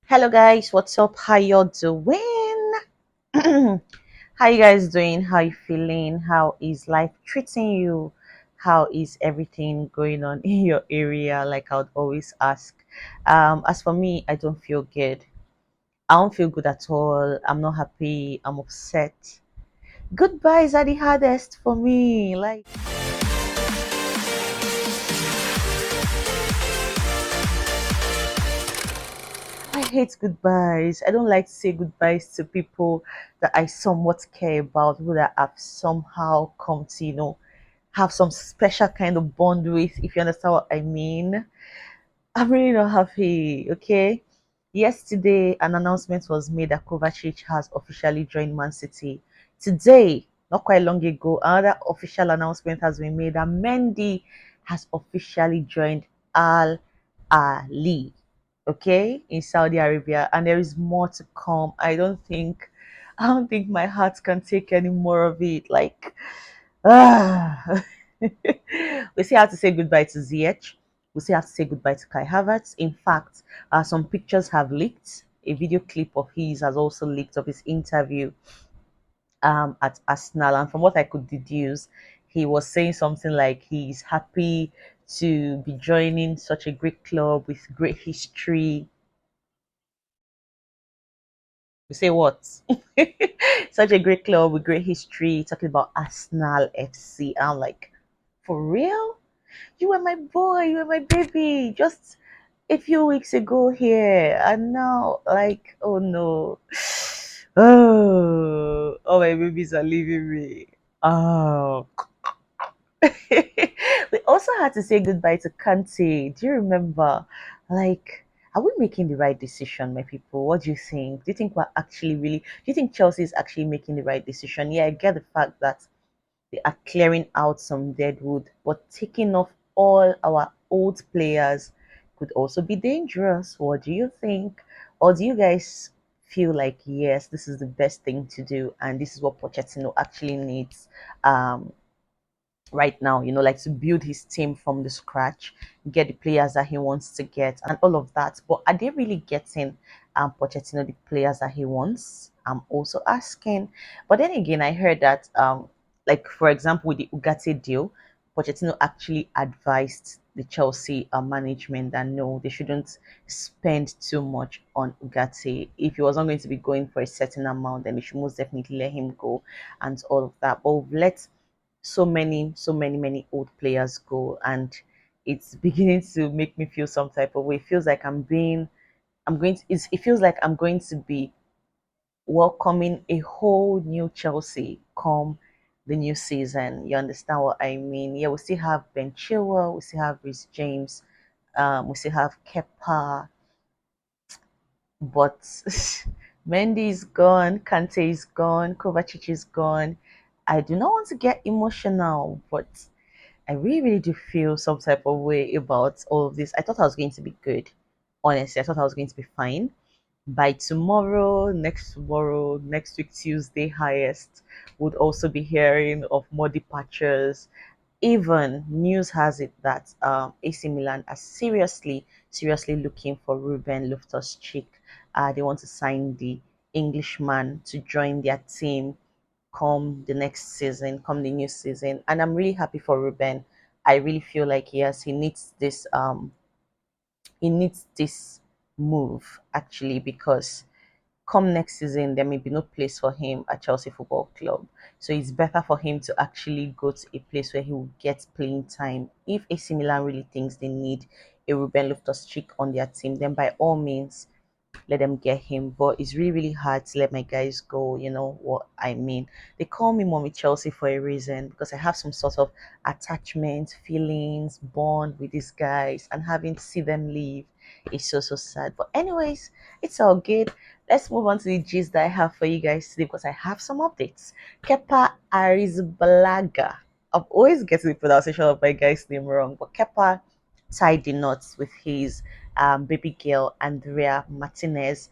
Hello guys, what's up? How y'all doing? How you guys doing? How you feeling? How is life treating you? How is everything going on in your area? Like I would always ask. As for me, I don't feel good. I don't feel good at all. I'm not happy. I'm upset. Goodbyes are the hardest for me. Like I hate goodbyes. I don't like to say goodbyes to people that I somewhat care about, who that I've somehow come to, have some special kind of bond with, if you understand what I mean. I'm really not happy, okay? Yesterday, an announcement was made that Kovacic has officially joined Man City. Today, not quite long ago, another official announcement has been made that Mendy has officially joined Al Ali, okay, in Saudi Arabia, and there is more to come. I don't think my heart can take any more of it. Like, ah. We still have to say goodbye to Ziyech. We still have to say goodbye to Kai Havertz. In fact, some pictures have leaked. A video clip of his has also leaked of his interview at Arsenal. And from what I could deduce, he was saying something like he's happy to be joining such a great club with great history. We say what? Such a great club with great history, talking about Arsenal FC. I'm like, for real? You were my boy, you were my baby just a few weeks ago here, and now, like, oh no. Oh, my babies are leaving me. Oh. We also had to say goodbye to Kante. Do you remember? Like, are we making the right decision, my people? What do you think? Do you think we're actually really, do you think Chelsea is actually making the right decision? Yeah, I get the fact that they are clearing out some dead wood, but taking off all our old players could also be dangerous. What do you think? Or do you guys feel like, yes, this is the best thing to do and this is what Pochettino actually needs? Right now, like to build his team from the scratch, get the players that he wants to get, and all of that. But are they really getting Pochettino the players that he wants? I'm also asking. But then again, I heard that like for example, with the Ugarte deal, Pochettino actually advised the Chelsea management that no, they shouldn't spend too much on Ugarte. If he was not going to be going for a certain amount, then they should most definitely let him go and all of that. But let so many old players go, and it's beginning to make me feel some type of way. It feels like it feels like I'm going to be welcoming a whole new Chelsea come the new season. You understand what I mean? Yeah, we still have Ben Chilwell, we still have Rhys James, we still have Kepa, but Mendy is gone, Kante is gone, Kovacic is gone. I do not want to get emotional, but I really, really do feel some type of way about all of this. I thought I was going to be good. Honestly, I thought I was going to be fine. By tomorrow, next week, Tuesday, highest, would also be hearing of more departures. Even news has it that AC Milan are seriously looking for Ruben Loftus-Cheek. They want to sign the Englishman to join their team come the next season, come the new season. And I'm really happy for Ruben. I really feel like yes, he needs this move actually, because come next season there may be no place for him at Chelsea Football Club. So it's better for him to actually go to a place where he will get playing time. If AC Milan really thinks they need a Ruben Loftus-Cheek on their team, then by all means let them get him. But it's really, really hard to let my guys go. You know what I mean? They call me Mommy Chelsea for a reason, because I have some sort of attachment, feelings, bond with these guys, and having to see them leave is so sad. But anyways, it's all good. Let's move on to the gist that I have for you guys today, because I have some updates. Kepa Arrizabalaga. I'm always getting the pronunciation of my guy's name wrong, but Kepa tied the knots with his baby girl Andrea Martinez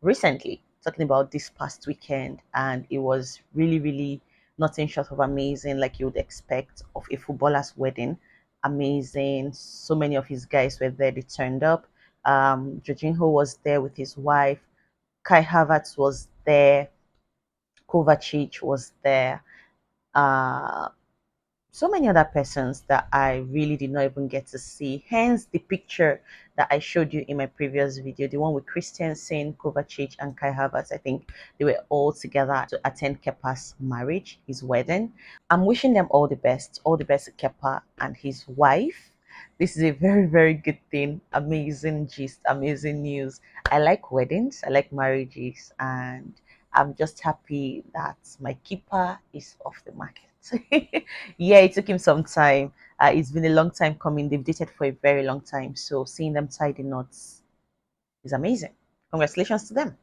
recently, talking about this past weekend, and it was really, really nothing short of amazing, like you would expect of a footballer's wedding. Amazing. So many of his guys were there, they turned up. Jorginho was there with his wife. Kai Havertz was there. Kovacic was there. Uh, so many other persons that I really did not even get to see. Hence the picture that I showed you in my previous video, the one with Christiansen, Kovacic, and Kai Havertz. I think they were all together to attend Kepa's marriage, his wedding. I'm wishing them all the best to Kepa and his wife. This is a very, very good thing. Amazing gist, amazing news. I like weddings, I like marriages, and I'm just happy that my keeper is off the market. Yeah, it took him some time. It's been a long time coming. They've dated for a very long time. So seeing them tie the knots is amazing. Congratulations to them.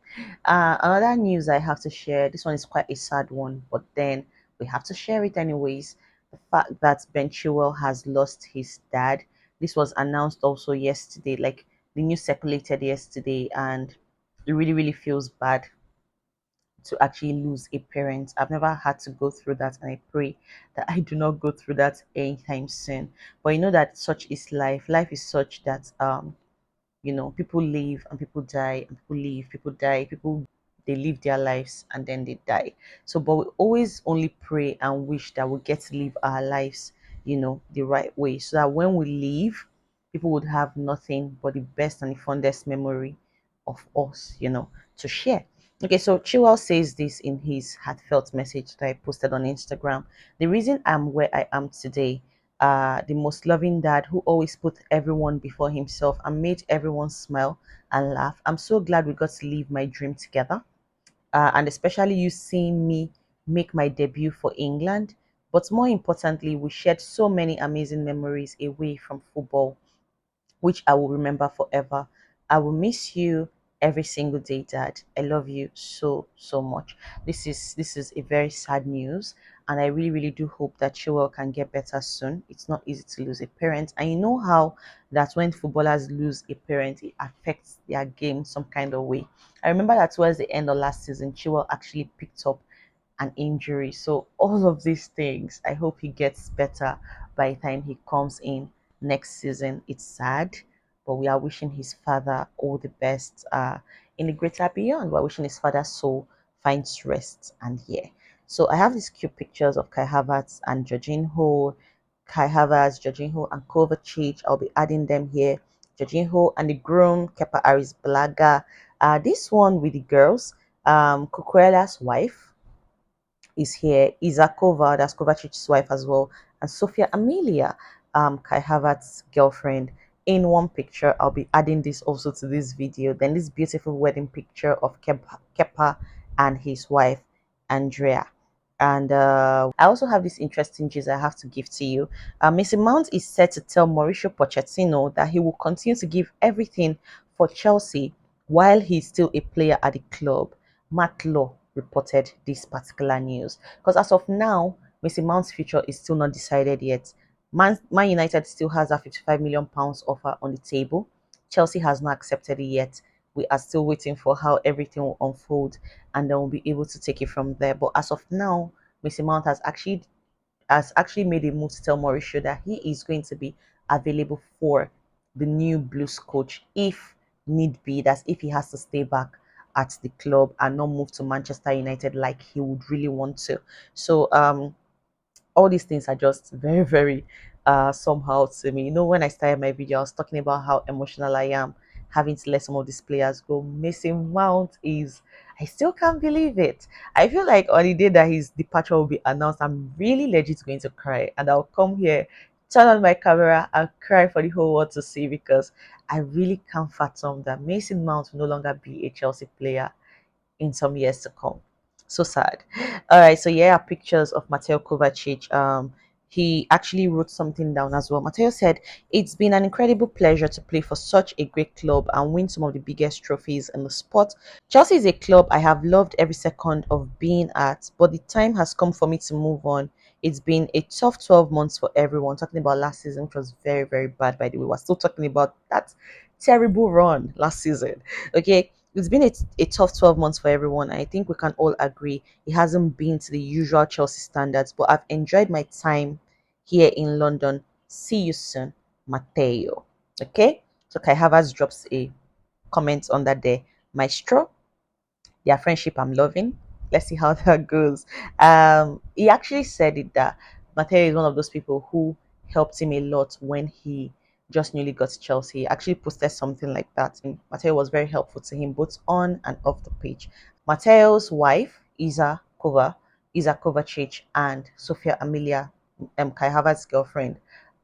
Another news I have to share. This one is quite a sad one, but then we have to share it anyways. The fact that Ben Chilwell has lost his dad. This was announced also yesterday. Like the news circulated yesterday, and it really, really feels bad to actually lose a parent. I've never had to go through that, and I pray that I do not go through that anytime soon. But you know that such is life. Life is such that people live and people die, and people live, people die, people they live their lives and then they die. So but we always only pray and wish that we get to live our lives, the right way, so that when we leave, people would have nothing but the best and the fondest memory of us, to share. Okay, so Chiwell says this in his heartfelt message that I posted on Instagram. The reason I'm where I am today, the most loving dad who always put everyone before himself and made everyone smile and laugh. I'm so glad we got to live my dream together. And especially you seeing me make my debut for England. But more importantly, we shared so many amazing memories away from football, which I will remember forever. I will miss you every single day, Dad. I love you so so much. This is a very sad news, and I really really do hope that Chilwell can get better soon. It's not easy to lose a parent, and you know how that when footballers lose a parent, it affects their game some kind of way. I remember that towards the end of last season, Chilwell actually picked up an injury. So all of these things, I hope he gets better by the time he comes in next season. It's sad, but we are wishing his father all the best in the greater beyond. We're wishing his father's soul finds rest and yeah. So I have these cute pictures of Kai Havertz and Jorginho, Kai Havertz, Jorginho and Kovacic. I'll be adding them here. Jorginho and the groom, Kepa Arrizabalaga. This one with the girls, Cucurella's wife is here. Izakova, that's Kovacic's wife as well, and Sofia Amelia, Kai Havertz's girlfriend. In one picture, I'll be adding this also to this video. Then this beautiful wedding picture of Kepa and his wife, Andrea. And I also have this interesting gist I have to give to you. Mr. Mount is set to tell Mauricio Pochettino that he will continue to give everything for Chelsea while he's still a player at the club. Matt Law reported this particular news because as of now, Mr. Mount's future is still not decided yet. Man United still has a £55 million offer on the table. Chelsea has not accepted it yet. We are still waiting for how everything will unfold, and then we'll be able to take it from there. But as of now, Mr. Mount has actually made a move to tell Mauricio that he is going to be available for the new Blues coach if need be. That's if he has to stay back at the club and not move to Manchester United like he would really want to. So all these things are just very, very somehow to me. When I started my video, I was talking about how emotional I am having to let some of these players go. Missing Mount is, I still can't believe it. I feel like on the day that his departure will be announced, I'm really legit going to cry, and I'll come here, turn on my camera, and cry for the whole world to see because I really can't fathom that Mason Mount will no longer be a Chelsea player in some years to come. So sad. All right, so yeah, pictures of Mateo Kovacic. He actually wrote something down as well. Mateo said, "It's been an incredible pleasure to play for such a great club and win some of the biggest trophies in the sport. Chelsea is a club I have loved every second of being at, but the time has come for me to move on. It's been a tough 12 months for everyone." Talking about last season, which was very, very bad, by the way. We're still talking about that terrible run last season. Okay, it's been a tough 12 months for everyone. I think we can all agree it hasn't been to the usual Chelsea standards, but I've enjoyed my time here in London. See you soon, Matteo. Okay, So Kai Havertz drops a comment under there. Maestro, their friendship I'm loving. Let's see how that goes. He actually said it that Matteo is one of those people who helped him a lot when he just newly got to Chelsea. He actually posted something like that. And Matteo was very helpful to him both on and off the pitch. Mateo's wife, Isa Kovacic, and Sofia Amelia, Kai Havertz's girlfriend,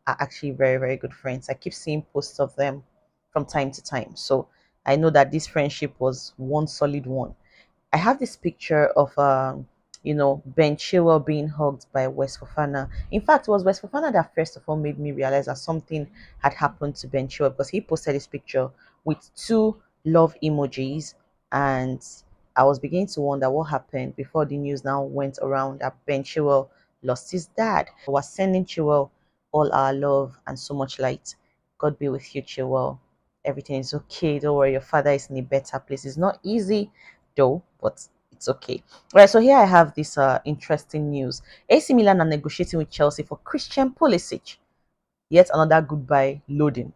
are actually very, very good friends. I keep seeing posts of them from time to time. So I know that this friendship was one solid one. I have this picture of Ben Chilwell being hugged by West Fofana. In fact, it was West Fofana that first of all made me realize that something had happened to Ben Chilwell because he posted this picture with two love emojis, and I was beginning to wonder what happened before the news now went around that Ben Chilwell lost his dad. I was sending Chilwell all our love and so much light. God be with you, Chilwell. Everything is okay. Don't worry, your father is in a better place. It's not easy though, but it's okay. Right, so here I have this interesting news. AC Milan are negotiating with Chelsea for Christian Pulisic. Yet another goodbye loading.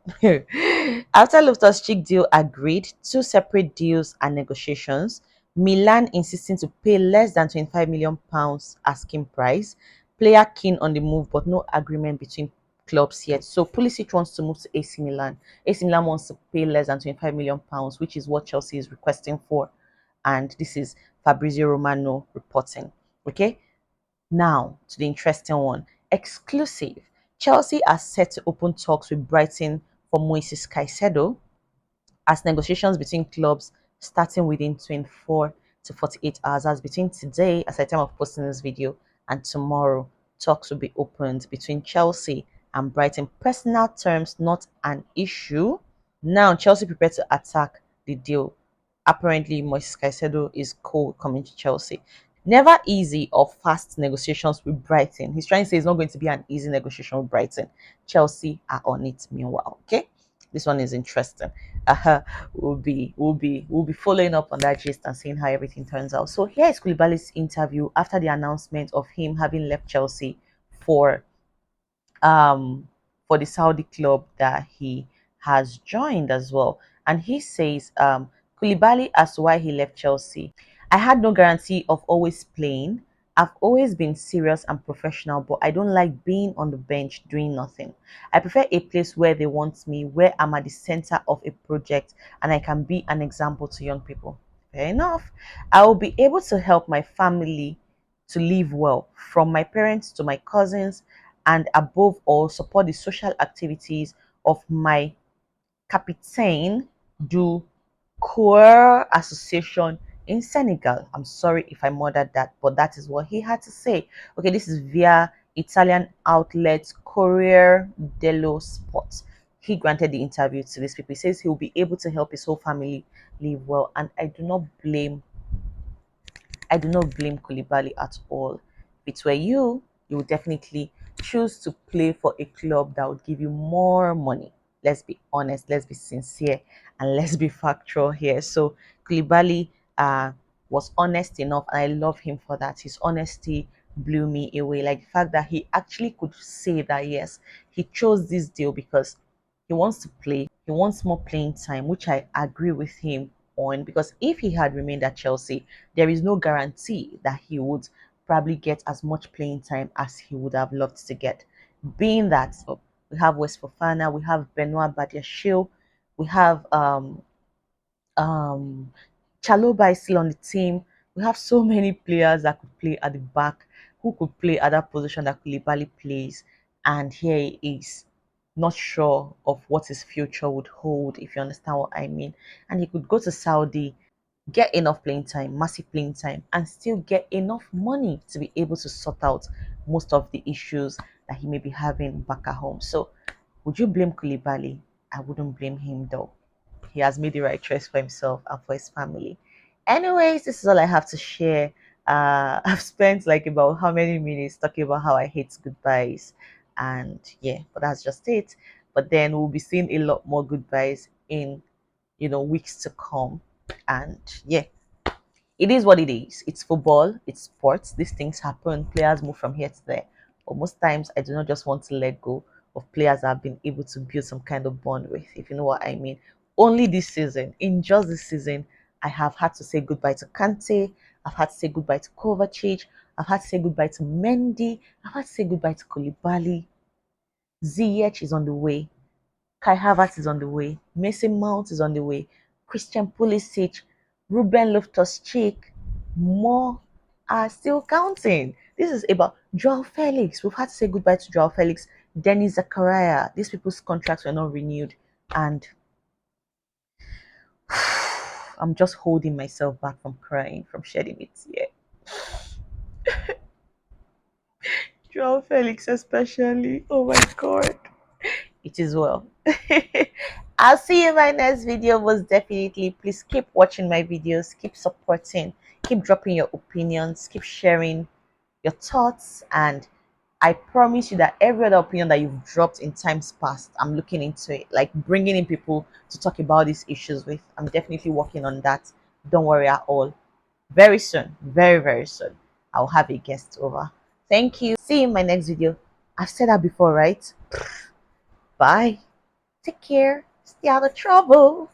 After Loftus-Cheek deal agreed, two separate deals and negotiations. Milan insisting to pay less than 25 million pounds asking price. Player keen on the move, but no agreement between clubs yet. So Pulisic wants to move to AC Milan. AC Milan wants to pay less than 25 million pounds, which is what Chelsea is requesting for. And this is Fabrizio Romano reporting. Okay, now to the interesting one. Exclusive. Chelsea are set to open talks with Brighton for Moises CAICEDO as negotiations between clubs starting within 24 to 48 hours. As between today, as I time of posting this video, and tomorrow, talks will be opened between Chelsea and Brighton. Personal terms not an issue. Now Chelsea prepare to attack the deal. Apparently, Moises Caicedo is cold coming to Chelsea. Never easy or fast negotiations with Brighton. He's trying to say it's not going to be an easy negotiation with Brighton. Chelsea are on it meanwhile. Okay, this one is interesting. We'll be following up on that gist and seeing how everything turns out. So here is Koulibaly's interview after the announcement of him having left Chelsea for um for the Saudi club that he has joined as well. And he says Koulibaly as to why he left Chelsea. I had no guarantee of always playing. I've always been serious and professional, but I don't like being on the bench doing nothing. I prefer a place where they want me, where I'm at the center of a project and I can be an example to young people. Fair enough. I will be able to help my family to live well, from my parents to my cousins, and above all, support the social activities of my Capitaine du Coeur Association in Senegal. I'm sorry if I murdered that, but that is what he had to say. Okay, this is via Italian outlet Corriere dello Sport. He granted the interview to these people. He says he will be able to help his whole family live well, and I do not blame Koulibaly at all. If it were you, you would definitely choose to play for a club that would give you more money. Let's be honest, let's be sincere, and let's be factual here. So Koulibaly was honest enough, and I love him for that. His honesty blew me away. Like the fact that he actually could say that yes, he chose this deal because he wants to play, he wants more playing time, which I agree with him on, because if he had remained at Chelsea, there is no guarantee that he would probably get as much playing time as he would have loved to get. Being that we have West Fofana, we have Benoit Badiashile, we have um Chaloba is still on the team. We have so many players that could play at the back, who could play at that position that Koulibaly plays, and here he is, not sure of what his future would hold, if you understand what I mean. And he could go to Saudi, get enough playing time, massive playing time, and still get enough money to be able to sort out most of the issues that he may be having back at home. So, would you blame Koulibaly? I wouldn't blame him though. He has made the right choice for himself and for his family. Anyways, this is all I have to share. I've spent like about how many minutes talking about how I hate goodbyes, and yeah, but that's just it. But then we'll be seeing a lot more goodbyes in weeks to come, and yeah, it is what it is. It's football, it's sports. These things happen. Players move from here to there. But most times, I do not just want to let go of players I've been able to build some kind of bond with, if you know what I mean. Only this season, in just this season, I have had to say goodbye to Kante. I've had to say goodbye to Kovacic. I've had to say goodbye to Mendy. I've had to say goodbye to Koulibaly. Ziyech is on the way. Kai Havertz is on the way. Mason Mount is on the way. Christian Pulisic, Ruben Loftus-Cheek, more are still counting. This is about Joao Felix. We've had to say goodbye to Joao Felix. Dennis Zakaria. These people's contracts were not renewed. And I'm just holding myself back from crying, from shedding a tear. Joao Felix, especially. Oh my God. It is well. I'll see you in my next video. Most definitely. Please keep watching my videos, keep supporting, keep dropping your opinions, keep sharing your thoughts, and I promise you that every other opinion that you've dropped in times past, I'm looking into it, like bringing in people to talk about these issues with. I'm definitely working on that. Don't worry at all. Very soon, very, very soon, I'll have a guest over. Thank you. See you in my next video. I've said that before, right? Bye. Take care. Stay out of trouble.